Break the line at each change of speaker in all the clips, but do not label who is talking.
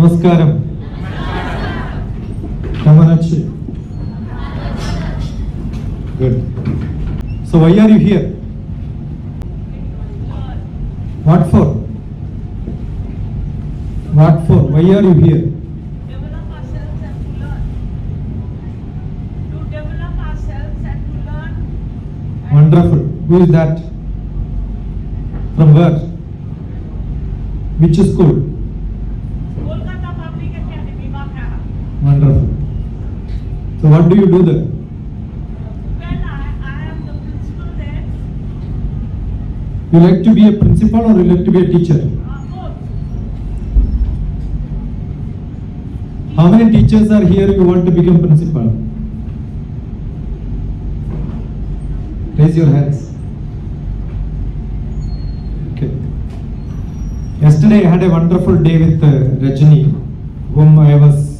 Namaskaram. Kamanachi. Good. So why are you here? What for? What for? Why are you here?
Develop ourselves and to learn. To develop ourselves and to learn.
Wonderful. Who is that? From where? Which school?
Kolkata Public Academy, Bakara.
Wonderful. So what do you do there?
Well, I am the principal there.
You like to be a principal or you like to be a teacher?
Both.
How many teachers are here you want to become principal? Raise your hands. Okay. Yesterday I had a wonderful day with Rajani, whom I was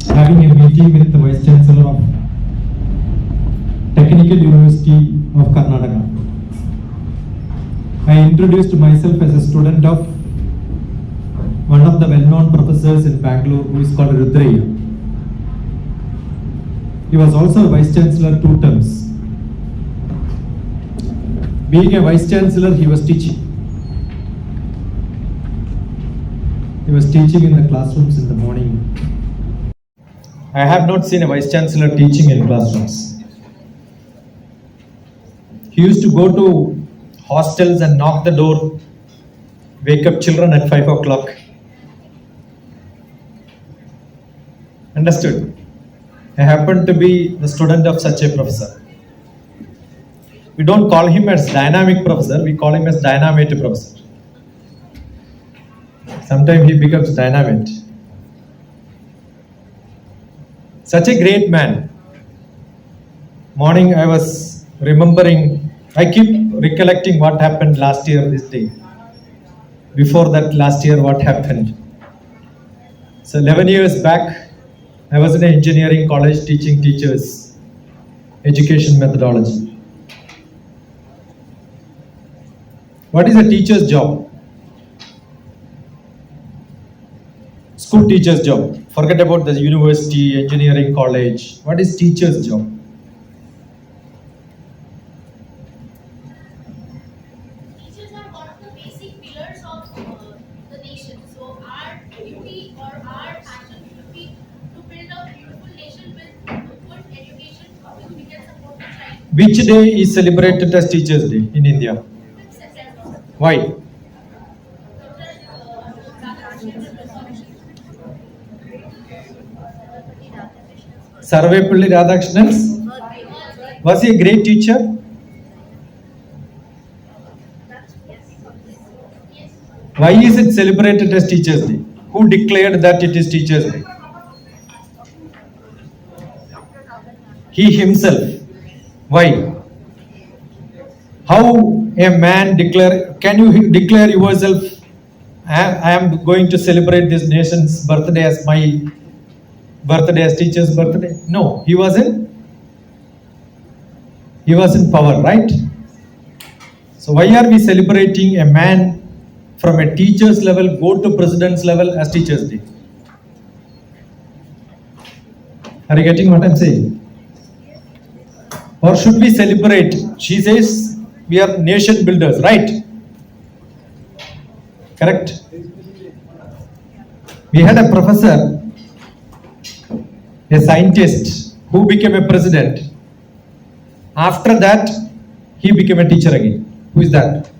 having a meeting with the Vice Chancellor of Technical University of Karnataka. I introduced myself as a student of one of the well-known professors in Bangalore who is called Rudraya. He was also a Vice Chancellor 2 terms. Being a Vice Chancellor, he was teaching. He was teaching in the classrooms in the morning. I have not seen a Vice Chancellor teaching in classrooms. He used to go to hostels and knock the door, wake up children at 5 o'clock. Understood? I happen to be the student of such a professor. We don't call him as dynamic professor, we call him as dynamite professor. Sometimes he becomes dynamite. Such a great man. Morning I was remembering, I keep recollecting what happened last year this day. Before that last year what happened. So 11 years back, I was in an engineering college teaching teachers education methodology. What is a teacher's job? School teacher's job. Forget about the university, engineering college. What is teacher's job?
Teachers are one of the basic pillars of the nation. So our duty or our passion should be to build a beautiful nation with good education, which we can support the child.
Which day is celebrated as Teachers' Day in India?
September.
Why? Sarvepalli Radhakrishnan. Was he a great teacher? Why is it celebrated as Teachers' Day? Who declared that it is Teachers' Day? He himself. Why? How a man declare, can you declare yourself, I am going to celebrate this nation's birthday as my birthday, as teacher's birthday? No, he was in power, right? So why are we celebrating a man from a teacher's level go to president's level as Teachers' Day? Are you getting what I'm saying? Or should we celebrate? She says we are nation builders, right? Correct? We had a professor, a scientist who became a president. After that, he became a teacher again. Who is that?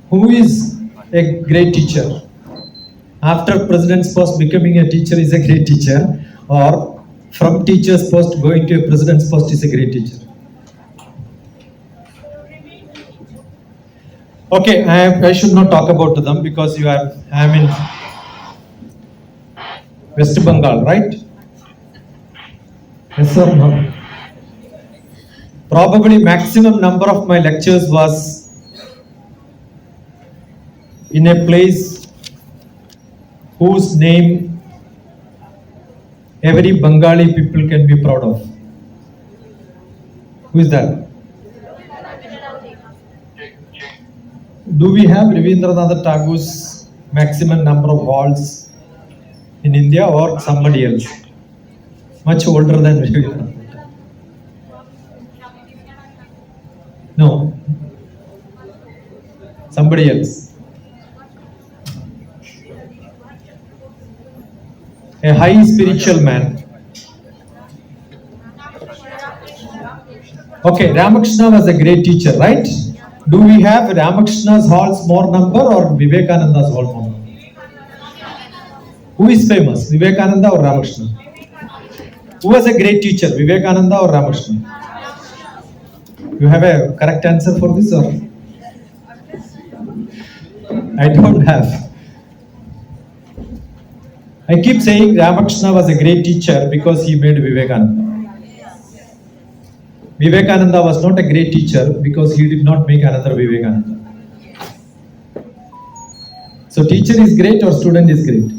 Who is a great teacher? After president's post, becoming a teacher is a great teacher, or from teacher's post going to a president's post is a great teacher. Okay, I should not talk about them because I am in West Bengal, right? Yes or no? Probably maximum number of my lectures was in a place whose name every Bengali people can be proud of. Who is that? Do we have Ravindranath Tagore's maximum number of halls in India or somebody else? Much older than Ravindranath. No. Somebody else. A high spiritual man. Okay, Ramakrishna was a great teacher, right? Do we have Ramakrishna's halls more number or Vivekananda's hall more number? Who is famous, Vivekananda or Ramakrishna? Who was a great teacher, Vivekananda or Ramakrishna? You have a correct answer for this or? I don't have. I keep saying Ramakrishna was a great teacher because he made Vivekananda. Vivekananda was not a great teacher because he did not make another Vivekananda. So teacher is great or student is great?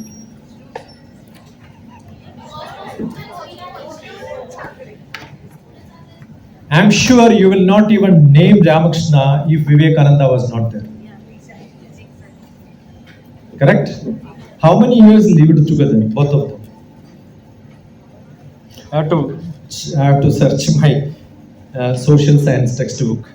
I am sure you will not even name Ramakrishna if Vivekananda was not there. Correct? How many years lived together, both of them? I have to search my social science textbook.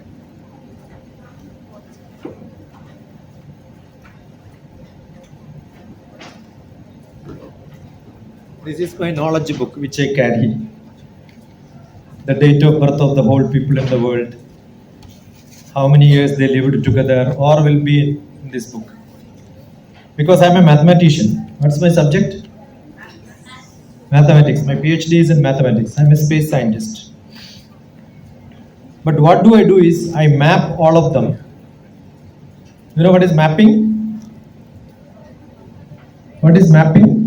This is my knowledge book which I carry. The date of birth of the whole people in the world, how many years they lived together, or will be in this book. Because I am a mathematician. What's my subject? Mathematics. My PhD is in mathematics. I am a space scientist. But what do I do is I map all of them. You know what is mapping? What is mapping?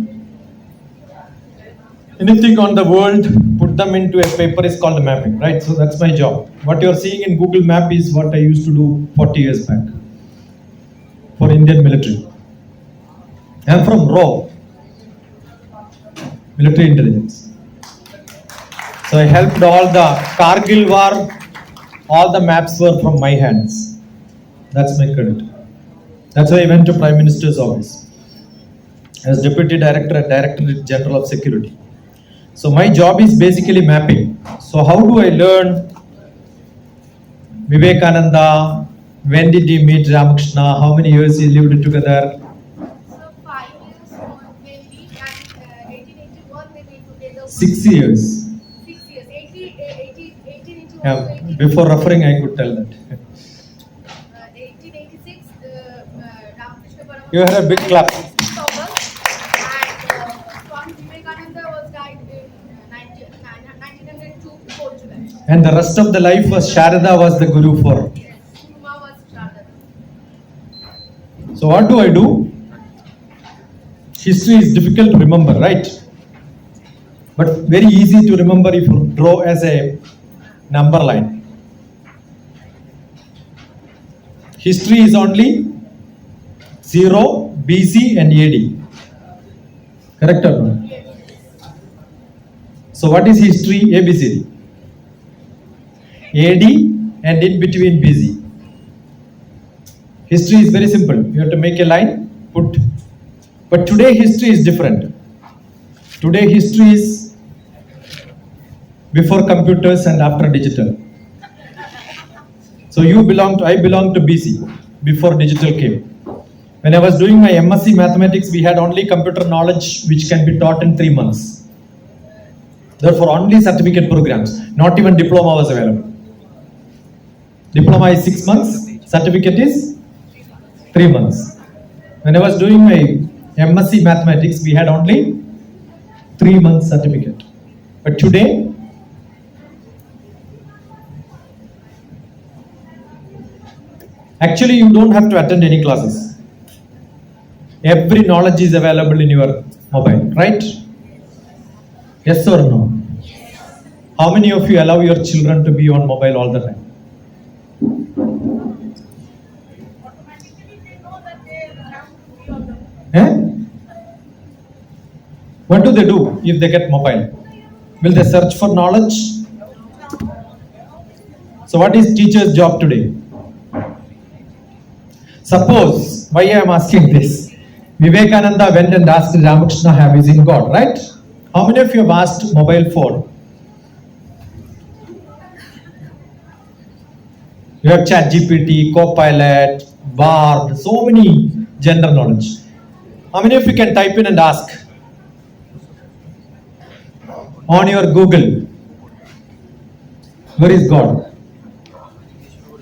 Anything on the world, put them into a paper is called mapping, right? So that's my job. What you're seeing in Google Map is what I used to do 40 years back for Indian military. I'm from RAW, military intelligence. So I helped all the Kargil war, all the maps were from my hands. That's my credit. That's why I went to Prime Minister's office as Deputy Director at Directorate General of Security. So my job is basically mapping. So how do I learn Vivekananda? When did he meet Ramakrishna? How many years he lived together?
So 5 years maybe, and 1881 they made together.
6 years.
6 years. 1881.
Yeah, before referring, I could tell that.
1886. Ramakrishna Paramahansa.
You had a big clap.
Swami Vivekananda was died in 1902 Portugal.
And the rest of the life was Sharada was the guru for.
Yes, Kurma was Sharada.
So what do I do? History is difficult to remember, right? But very easy to remember if you draw as a number line. History is only 0, BC and AD. Correct or not?
Yes.
So what is history? ABCD. AD and in between BC. History is very simple. You have to make a line, put. But today history is different. Today history is before computers and after digital. So I belong to BC, before digital came. When I was doing my MSc mathematics, we had only computer knowledge which can be taught in 3 months. Therefore, only certificate programs, not even diploma was available. Diploma is 6 months, certificate is 3 months. When I was doing my MSc mathematics, we had only 3 months certificate. But today, actually you don't have to attend any classes. Every knowledge is available in your mobile, right? Yes or no? How many of you allow your children to be on mobile all the time?
Automatically they know that they have to be on the
What do they do if they get mobile? Will they search for knowledge? So what is teacher's job today? Suppose, why I am asking this? Vivekananda went and asked Ramakrishna, have you seen God, right? How many of you have asked mobile phone? You have ChatGPT, Copilot, Bard, so many general knowledge. How many of you can type in and ask on your Google, where is God?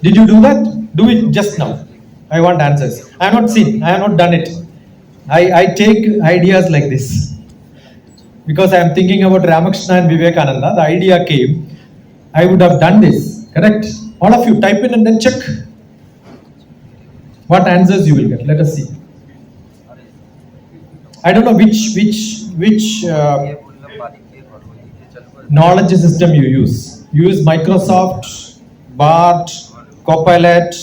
Did you do that? Do it just now. I want answers. I have not seen, I have not done it. I take ideas like this. Because I am thinking about Ramakrishna and Vivekananda, the idea came, I would have done this, correct? All of you type in and then check what answers you will get. Let us see. I don't know which knowledge system you use. You use Microsoft, Bard, Copilot,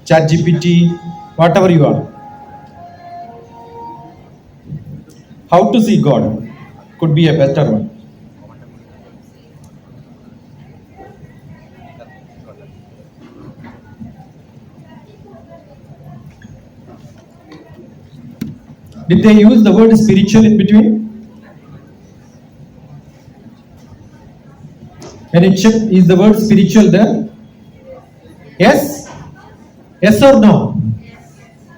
ChatGPT, whatever you are. How to see God could be a better one. Did they use the word spiritual in between? When it check, is the word spiritual there? Yes? Yes or no?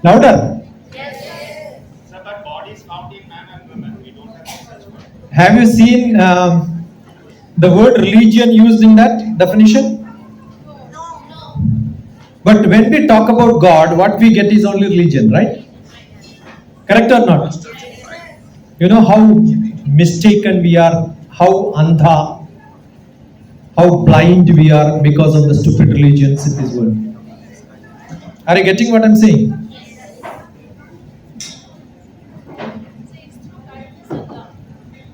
Louder.
Sir, but God is found in man and woman. We don't have such word.
Have you seen the word religion used in that definition?
No.
But when we talk about God, what we get is only religion, right? Correct or not? You know how mistaken we are, how andha, how blind we are because of the stupid religions in this world. Are you getting what I'm saying?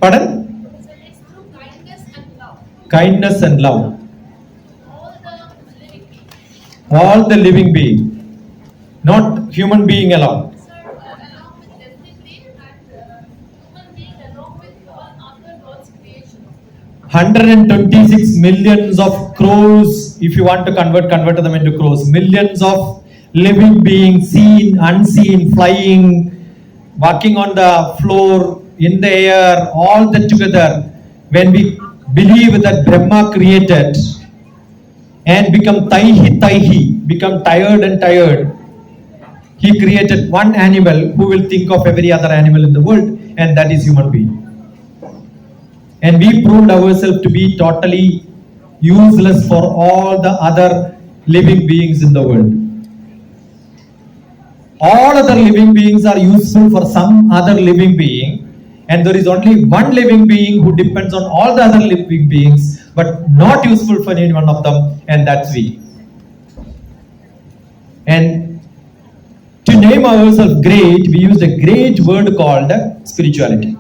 Pardon?
So it's through kindness and love.
Kindness and love.
All the living beings.
All the living being, not human being alone.
Sir, along with living being and human being along with all other God's creation.
126 millions of crows, if you want to convert them into crows. Millions of living beings, seen, unseen, flying, walking on the floor, in the air, all that together. When we believe that Brahma created and become taihi, become tired and tired, he created one animal who will think of every other animal in the world, and that is human being. And we proved ourselves to be totally useless for all the other living beings in the world. All other living beings are useful for some other living being, and there is only one living being who depends on all the other living beings, but not useful for any one of them, and that's we. And to name ourselves great, we used a great word called spirituality.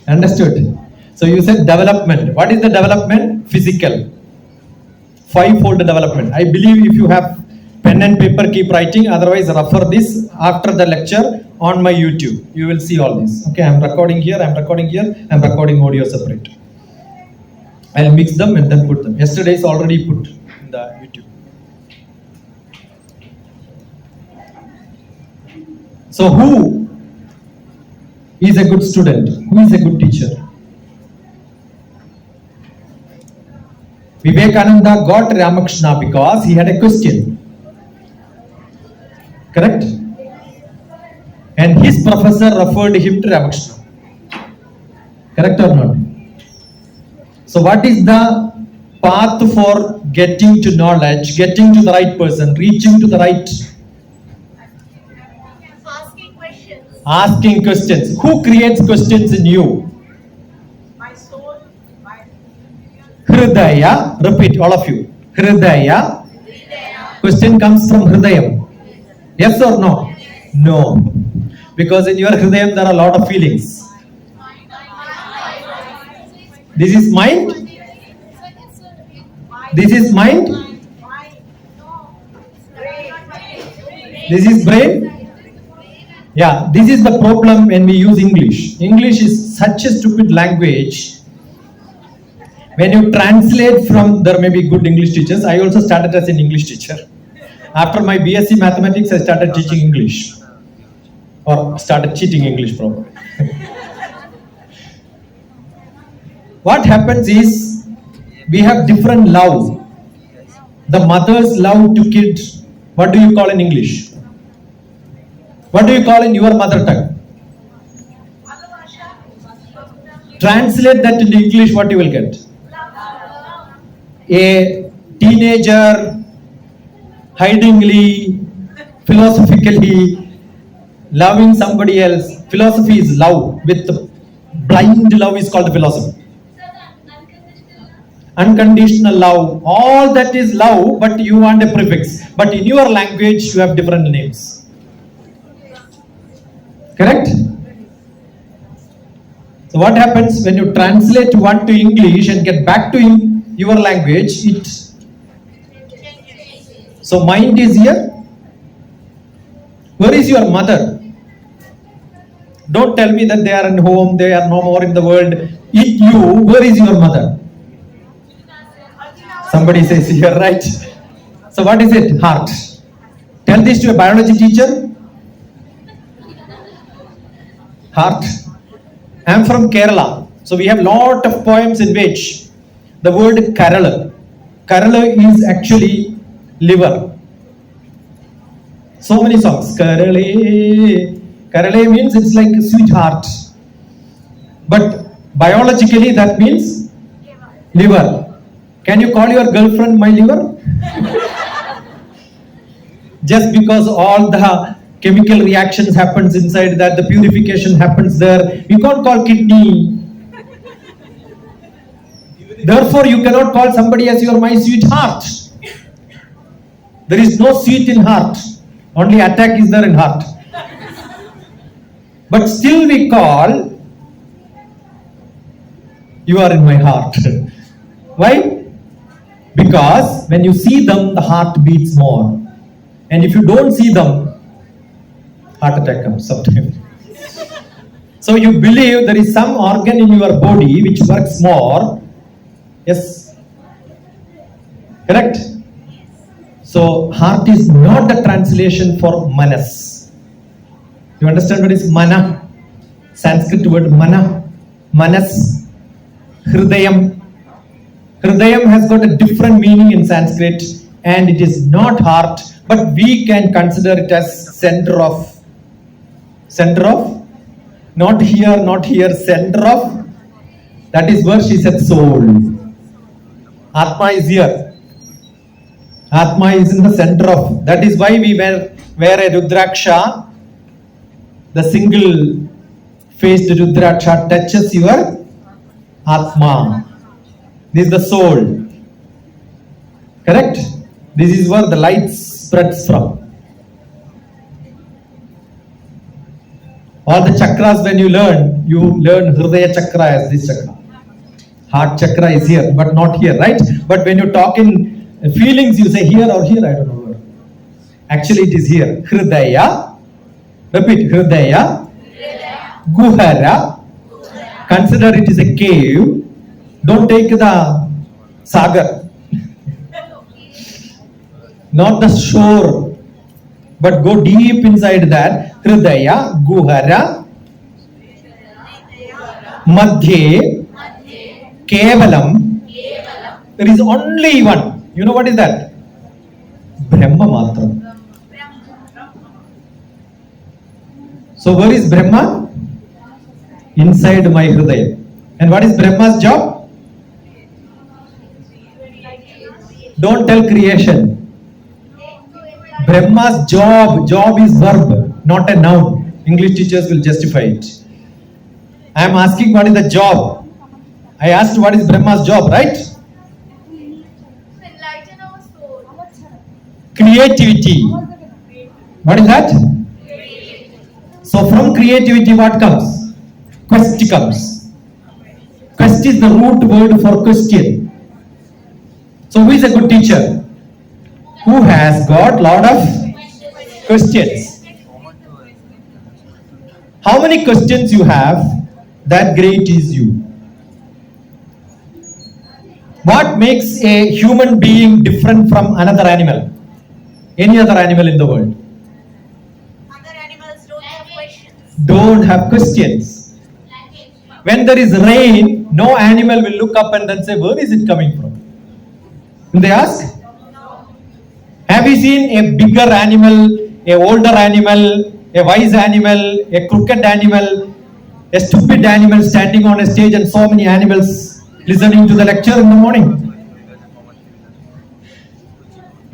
Understood? So you said development. What is the development? Physical. Five-fold development. I believe if you have pen and paper, keep writing. Otherwise, refer this after the lecture on my YouTube. You will see all this. Okay, I'm recording here, I'm recording audio separate. I'll mix them and then put them. Yesterday is already put in the YouTube. So who is a good student? Who is a good teacher? Vivekananda got Ramakrishna because he had a question. Correct? And his professor referred him to Ramakrishna. Correct or not? So what is the path for getting to knowledge, getting to the right person, reaching to the right?
Asking questions.
Asking questions. Who creates questions in you?
My soul, my
Hridaya. Repeat, all of you. Hridaya. Question comes from Hridayam. Yes or no? No. Because in your Hridayam there are a lot of feelings. This is mind. This is mind. This is brain. Yeah, this is the problem when we use English. English is such a stupid language. When you translate from, there may be good English teachers. I also started as an English teacher. After my BSc Mathematics, I started teaching English. Or started cheating English probably. What happens is, we have different love. The mother's love to kids, what do you call in English? What do you call in your mother tongue? Translate that into English, what you will get? A teenager, hidingly, philosophically, loving somebody else. Philosophy is love. With blind love is called philosophy. Unconditional love. All that is love, but you want a prefix. But in your language, you have different names. Correct? So what happens when you translate one to English and get back to your language? So mind is here. Where is your mother? Don't tell me that they are in home, they are no more in the world. Eat you, where is your mother? Somebody says here, right? So what is it? Heart. Tell this to a biology teacher. Heart. I am from Kerala. So we have lot of poems in which the word Kerala. Kerala is actually liver. So many songs. Kerala. Kerala means it's like a sweetheart. But biologically that means liver. Can you call your girlfriend my liver? Just because all the chemical reactions happens inside that, the purification happens there. You can't call kidney. Therefore, you cannot call somebody as your my sweetheart. There is no sweet in heart. Only attack is there in heart. But still we call, you are in my heart. Why? Because when you see them, the heart beats more. And if you don't see them, heart attack comes sometimes. So you believe there is some organ in your body which works more. Yes? Correct? So heart is not the translation for manas. You understand what is mana? Sanskrit word mana. Manas. Hridayam. Hridayam has got a different meaning in Sanskrit, and it is not heart, but we can consider it as center of, not here, center of, that is where she said soul. Atma is here. Atma is in the center of, that is why we wear a Rudraksha. The single faced Rudraksha touches your Atma. This is the soul. Correct? This is where the light spreads from. All the chakras, when you learn Hridaya chakra as this chakra. Heart chakra is here, but not here, right? But when you talk in feelings, you say here or here, I don't know where. Actually, it is here. Hridaya. Repeat. Hridaya. Guhara. Consider it is a cave. Don't take the sagar. Not the shore. But go deep inside that. Hridaya, Guhara, Madhye, Kevalam. There is only one. You know what is that? Brahma Matra. So where is Brahma? Inside my Hridaya. And what is Brahma's job? Don't tell creation. Brahma's job is verb, not a noun. English teachers will justify it. I am asking what is the job. I asked what is Brahma's job, right?
Enlighten our soul.
Creativity. What is that? So from creativity what comes? Quest comes. Quest is the root word for question. So who is a good teacher? Who has got lot of questions? How many questions you have, that great is you. What makes a human being different from another animal? Any other animal in the world?
Other animals don't have questions.
Don't have questions.
Language.
When there is rain, no animal will look up and then say, where is it coming from? Will they ask? Have you seen a bigger animal, a older animal, a wise animal, a crooked animal, a stupid animal standing on a stage and so many animals listening to the lecture in the morning?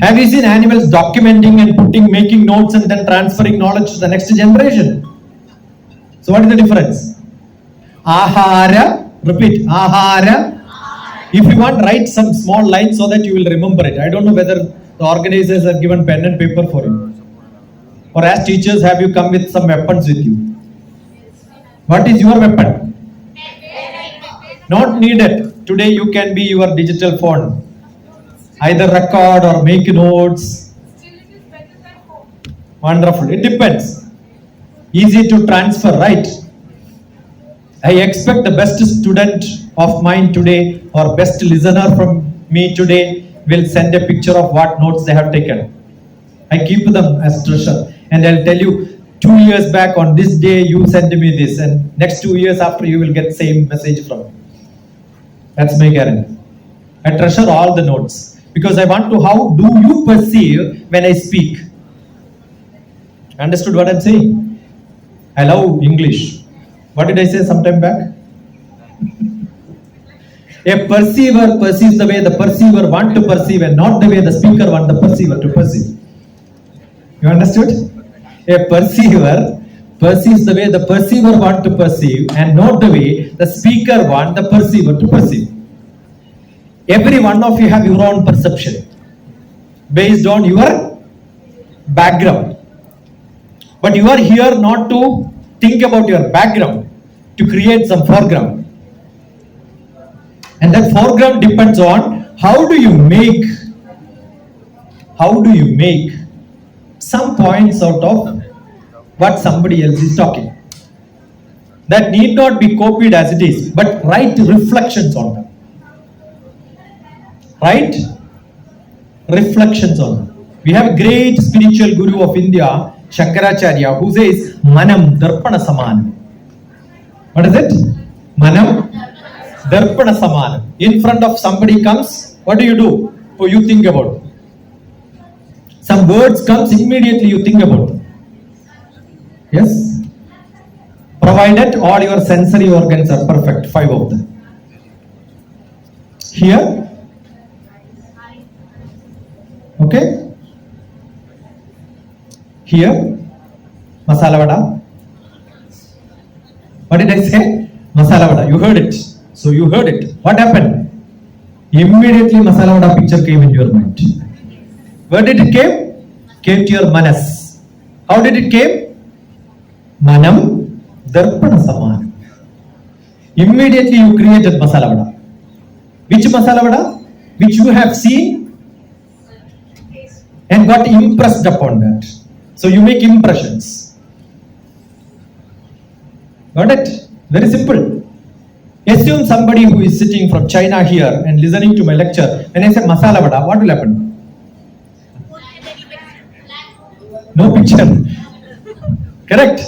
Have you seen animals documenting and making notes and then transferring knowledge to the next generation? So what is the difference? Ahara, repeat, ahara. If you want, write some small lines so that you will remember it. I don't know whether the organizers have given pen and paper for you. Or as teachers, have you come with some weapons with you? What is your weapon? Not needed. Today you can be your digital phone. Either record or make notes.
Still, it is better than home.
Wonderful. It depends. Easy to transfer, right? I expect the best student of mine today or best listener from me today will send a picture of what notes they have taken. I keep them as treasure. And I'll tell you, 2 years back on this day you sent me this, and next 2 years after you will get same message from me. That's my guarantee. I treasure all the notes because I want to, how do you perceive when I speak? Understood what I'm saying? I love English. What did I say sometime back? A perceiver perceives the way the perceiver wants to perceive and not the way the speaker wants the perceiver to perceive. You understood? A perceiver perceives the way the perceiver wants to perceive and not the way the speaker wants the perceiver to perceive. Every one of you have your own perception based on your background. But you are here not to think about your background, to create some foreground. And that foreground depends on how do you make some points out of what somebody else is talking. That need not be copied as it is, but write reflections on them. Right? Reflections on them. We have a great spiritual guru of India, Shankaracharya, who says, Manam Darpana Samanam. What is it? Manam Darpana Samanam. In front of somebody comes, what do? Oh, you think about it. Some words comes, immediately you think about it. Yes? Provided all your sensory organs are perfect, 5 of them. Here? Okay? Here? Masala vada. What did I say? Masala vada. You heard it. So you heard it. What happened? Immediately masala vada picture came in your mind. Where did it came? Came to your manas. How did it came? Manam darpana samanam. Immediately you created masala vada. Which masala vada? Which you have seen and got impressed upon that. So you make impressions. Got it? Very simple. Assume somebody who is sitting from China here and listening to my lecture, and I say masala vada, what will happen? No picture. Correct?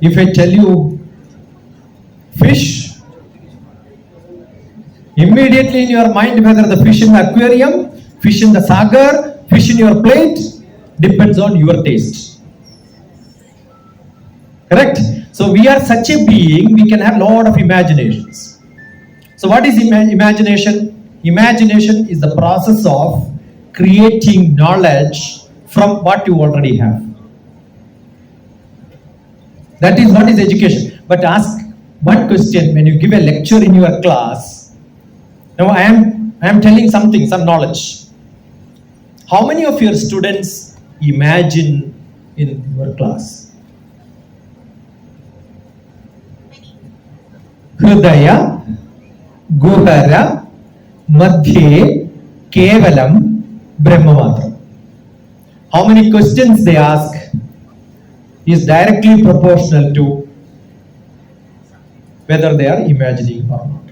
If I tell you fish, immediately in your mind whether the fish in the aquarium, fish in the sagar, fish in your plate, depends on your taste. Correct? So we are such a being, we can have a lot of imaginations. So what is imagination? Imagination is the process of creating knowledge from what you already have. That is what is education. But ask one question when you give a lecture in your class. Now I am telling something, some knowledge. How many of your students imagine in your class? Hridaya, Guhara, Madhye, Kevalam, Brahmamatram. How many questions they ask is directly proportional to whether they are imagining or not.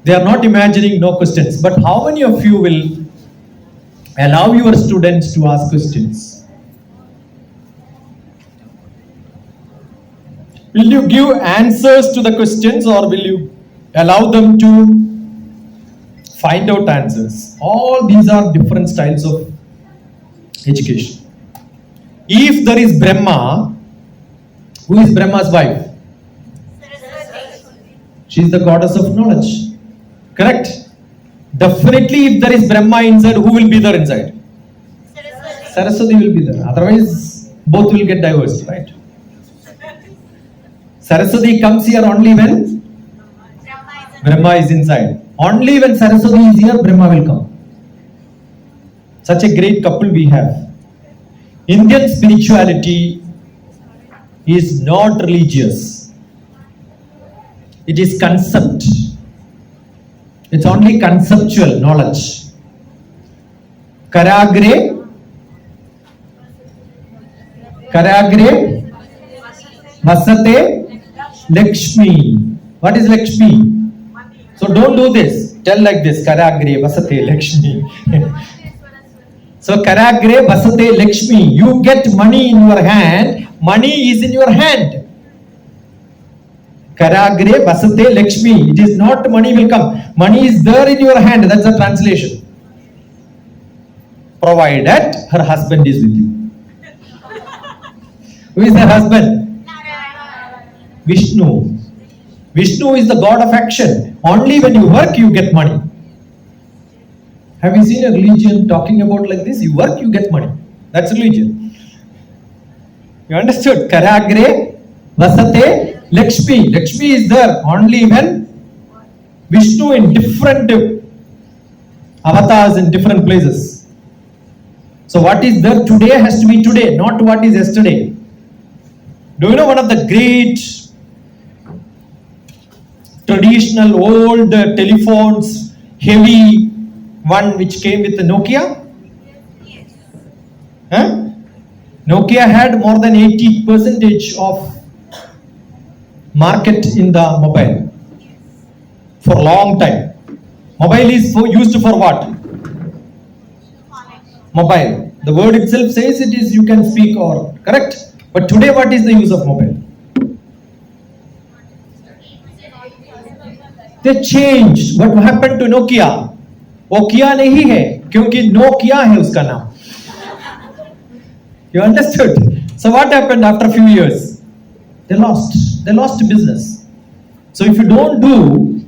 They are not imagining no questions. But how many of you will allow your students to ask questions? Will you give answers to the questions, or will you allow them to find out answers? All these are different styles of education. If there is Brahma, who is Brahma's wife? She is the goddess of knowledge. Correct? Definitely, if there is Brahma inside, who will be there inside? Saraswati will be there. Otherwise, both will get divorced, right? Saraswati comes here only when Brahma is inside. Only when Saraswati is here, Brahma will come. Such a great couple we have. Indian spirituality is not religious. It is concept. It's only conceptual knowledge. Karagre Vasate Lakshmi. What is Lakshmi? So don't do this. Tell like this. Karagre Vasate Lakshmi. So Karagre Vasate Lakshmi. You get money in your hand. Money is in your hand. Karagre Vasate Lakshmi. It is not money will come. Money is there in your hand. That's the translation. Provided her husband is with you. Who is her husband? Vishnu. Vishnu is the god of action. Only when you work, you get money. Have you seen a religion talking about like this? You work, you get money. That's religion. You understood? Karagre Vasate Lakshmi. Lakshmi is there only when Vishnu in different avatars in different places. So what is there today has to be today, not what is yesterday. Do you know one of the great traditional old telephones, heavy one which came with the Nokia? Huh? Nokia had more than 80% of market in the mobile for a long time. Mobile is used for what? Mobile. The word itself says it is you can speak or correct. But today what is the use of mobile? They changed. What happened to Nokia? वो किया नहीं है क्योंकि no किया है उसका नाम. You understood? So what happened after a few years? They lost business. So if you don't do,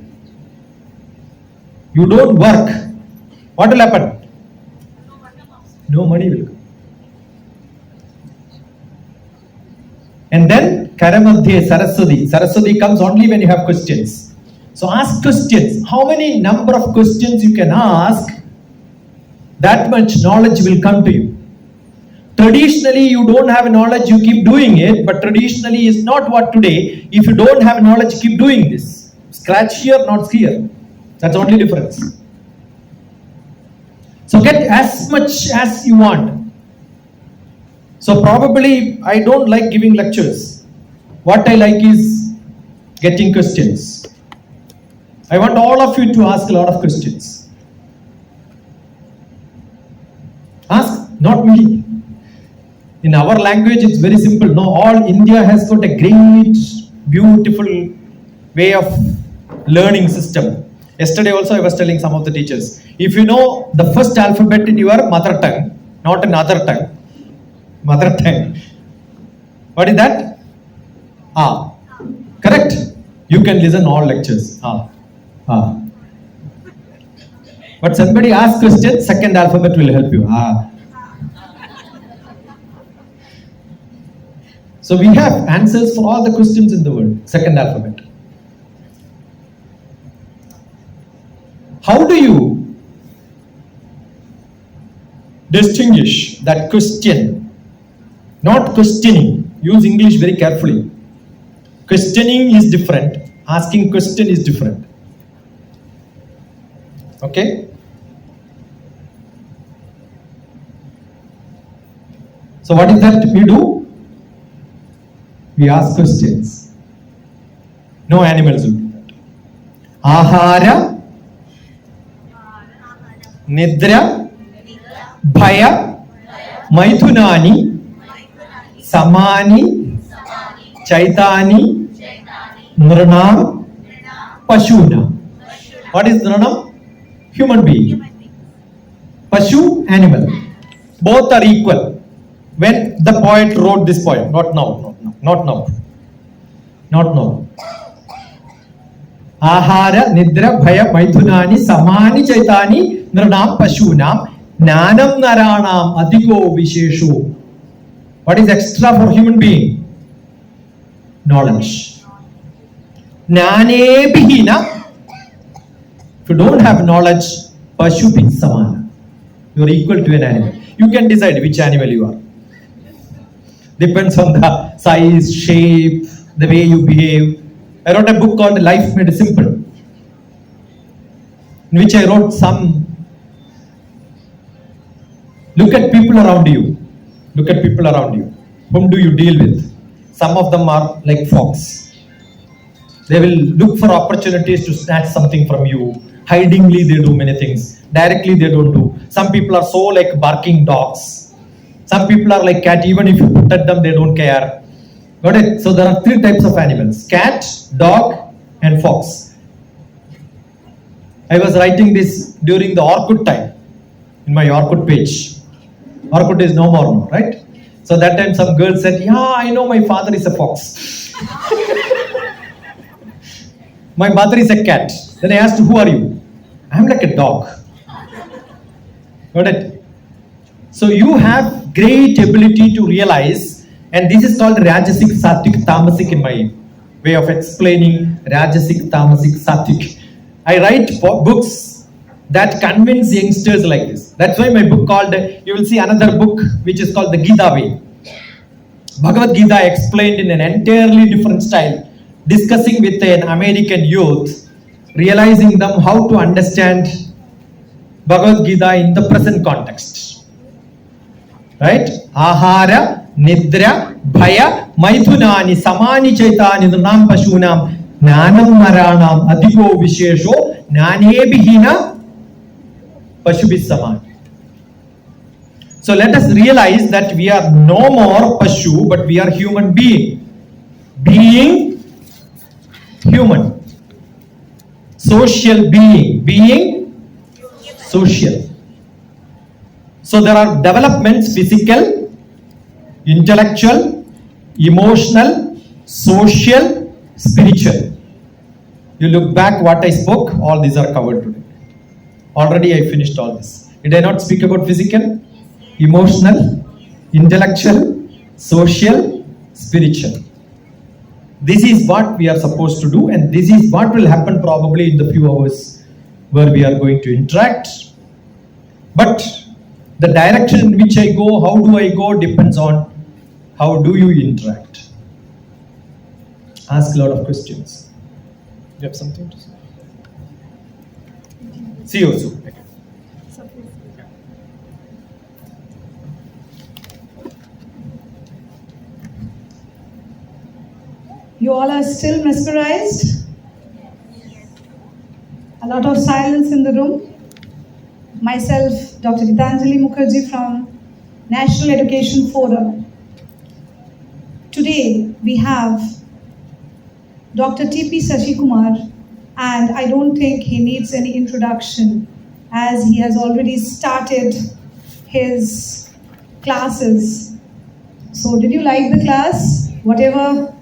you don't work, what will happen? No money will come. And then Karamadhye Saraswati. Saraswati comes only when you have questions. So ask questions. How many number of questions you can ask, that much knowledge will come to you. Traditionally, you don't have knowledge, you keep doing it, but traditionally is not what today. If you don't have knowledge, keep doing this. Scratch here, not here. That's the only difference. So get as much as you want. So probably I don't like giving lectures. What I like is getting questions. I want all of you to ask a lot of questions. Ask, not me. In our language, it's very simple. No, all India has got a great, beautiful way of learning system. Yesterday also I was telling some of the teachers, if you know the first alphabet in your mother tongue, not in other tongue, mother tongue, what is that? Ah, correct? You can listen all lectures. Ah. But somebody asks question, second alphabet will help you. Ah. So we have answers for all the questions in the world, second alphabet. How do you distinguish that question? Not questioning. Use English very carefully. Questioning is different. Asking question is different. Okay? So what is that we do? We ask questions. No animals will do that. Ahara Nidra, Bhaya, Maithunani, Samani, Chaitani, Nranam, Pashuna. What is Nranam? Human being. Pashu, animal. Both are equal. When the poet wrote this poem, not now. Ahara, Nidra, Bhaya, Maithunani, Samani, Chaitani, Nranam, Pashunam, Nanam Naranam, Adhiko Visheshu. What is extra for human being? Knowledge. Nane Bihina. If you don't have knowledge, Pashu bin Samana. You are equal to an animal. You can decide which animal you are. Depends on the size, shape, the way you behave. I wrote a book called Life Made Simple, in which I wrote some. Look at people around you. Look at people around you. Whom do you deal with? Some of them are like fox. They will look for opportunities to snatch something from you. Hidingly they do many things. Directly they don't do. Some people are so like barking dogs. Some people are like cat. Even if you put at them, they don't care. Got it? So there are 3 types of animals: cat, dog, and fox. I was writing this during the Orkut time, in my Orkut page. Orkut is no more now, right? So that time some girl said, yeah, I know my father is a fox. My mother is a cat. Then I asked, who are you? I'm like a dog. Got it? So you have great ability to realize, and this is called Rajasic, Sattvic, Tamasic in my way of explaining Rajasic, Tamasic, Sattvic. I write books that convince youngsters like this. That's why my book called, you will see another book which is called the Gita Way. Bhagavad Gita explained in an entirely different style, discussing with an American youth, realizing them how to understand Bhagavad Gita in the present context. Right? Ahara, Nidra, Bhaya, Maithunani, Samani, Chaitani, Nranam, Pashunam, Nanam Naranam, Adhiko Vishesho, Nane Bihina, Pashubis Samani. So let us realize that we are no more Pashu, but we are human being. Being human. Social being. Being social. So there are developments: physical, intellectual, emotional, social, spiritual. You look back what I spoke, all these are covered today. Already I finished all this. Did I not speak about physical, emotional, intellectual, social, spiritual? This is what we are supposed to do, and this is what will happen probably in the few hours where we are going to interact. But the direction in which I go, how do I go, depends on how do you interact. Ask a lot of questions. You have something to say? See you soon.
You all are still mesmerized? A lot of silence in the room. Myself, Dr. Geetanjali Mukherjee from National Education Forum. Today we have Dr. T.P. Sasikumar, and I don't think he needs any introduction as he has already started his classes. So did you like the class? Whatever